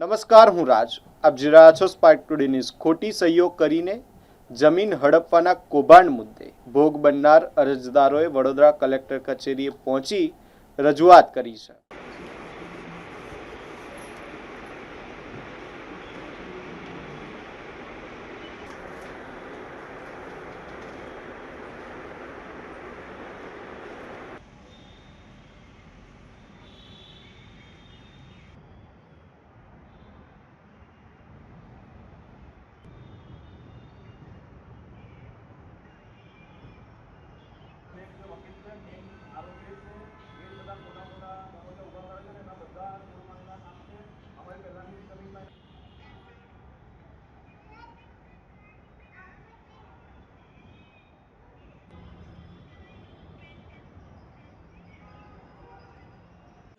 નમસ્કાર, હું રાજ. આપ જોઈ રહ્યા છો સ્પાર્ક ટુડે ન્યૂઝ. ખોટી સહીઓ કરીને જમીન હડપવાના કૌભાંડ મુદ્દે ભોગ બનનાર અરજદારોએ વડોદરા કલેક્ટર કચેરીએ પહોંચી રજૂઆત કરી છે.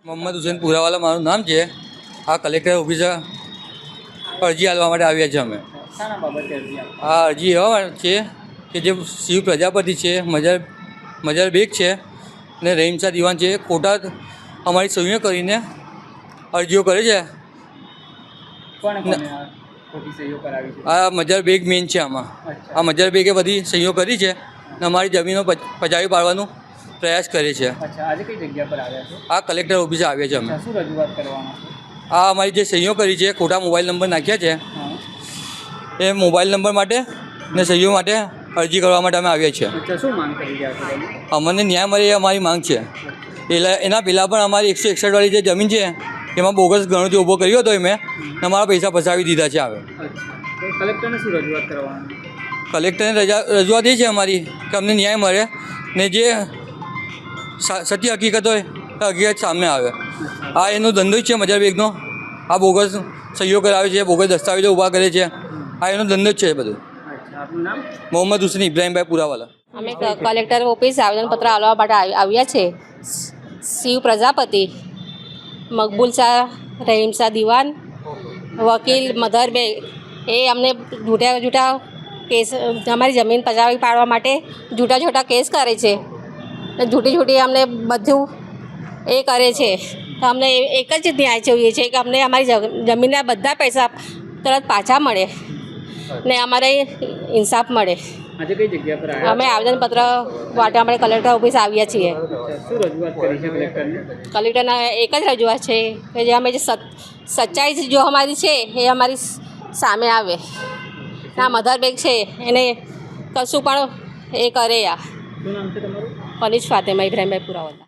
મોહમ્મદ હુસૈન પુરાવાલા મારું નામ છે. આ કલેક્ટર ઓફિસે અરજી આપવા માટે આવ્યા છે અમે. આ અરજી એવા છે કે જે શિવ પ્રજાપતિ છે, મજાર બેગ છે અને રહીમશાહ દિવાન છે, ખોટા અમારી સહીઓ કરીને અરજીઓ કરે છે. આ મજાર બેગ મેન છે. આમાં આ મજાર બેગે બધી સહીઓ કરી છે અને અમારી જમીનો પચાવી પાડવાનું પ્રયાસ કરે છે. આજે કઈ જગ્યા પર આવ્યા છો? આ કલેક્ટર ઓફિસે આવ્યા છે અમે. શું રજૂઆત કરવાના છે? આ અમારી જે સહીઓ કરી છે, ખોટા મોબાઈલ નંબર નાખ્યા છે, એ મોબાઈલ નંબર માટે ને સહીઓ માટે અરજી કરવા માટે અમે આવ્યા છીએ. શું માંગ કરી રહ્યા છો તમે? અમને ન્યાય મળે એ અમારી માંગ છે. એના પહેલાં પણ અમારી 161 વાળી જે જમીન છે એમાં બોગસ ગણતરી ઊભો કર્યો હતો મેં, અમારા પૈસા ફસાવી દીધા છે. હવે કલેક્ટરને શું રજૂઆત કરવાનું? કલેક્ટરને રજૂઆત એ છે અમારી કે અમને ન્યાય મળે ને જે સત્ય હકીકત હોય એ હકીકત સામે આવે. આ એનો ધંધો જ છે મજાર બેગનો. આ બોગસ સહીઓ કરાવે છે, બોગસ દસ્તાવેજો ઊભા કરે છે. આ એનો ધંધો જ છે બધું. આપનું નામ? મોહમ્મદ હુસૈન ઇબ્રાહીમભાઈ પુરાવાલા. અમે કલેક્ટર ઓફિસ આવેદનપત્ર આપવા માટે આવ્યા છે. શિવ પ્રજાપતિ, મકબૂલ શાહ, રહીમશાહ દિવાન, વકીલ મધર બેગ એ અમને જૂઠા કેસ, અમારી જમીન પચાવી પાડવા માટે જૂઠા કેસ કરે છે. જૂઠી અમને બધું એ કરે છે. તો અમને એક જ ન્યાય જોઈએ છે કે અમને અમારી જમીનના બધા પૈસા તરત પાછા મળે ને અમારે ઇન્સાફ મળે. આજે કઈ જગ્યા પર આવ્યા? અમે આવેદનપત્ર માટે અમે કલેક્ટર ઓફિસ આવ્યા છીએ. શું રજૂઆત કરી છે કલેક્ટરને? કલેક્ટરના એક જ રજૂઆત છે કે જે અમે જે સચ્ચાઈ જો અમારી છે એ અમારી સામે આવે. ના મધર બેગ છે એને કશું પણ એ કરે. શું નામ છે તમારું? કનીજ ફાતેમા ઇબ્રાહીમભાઈ પુરાવાલા.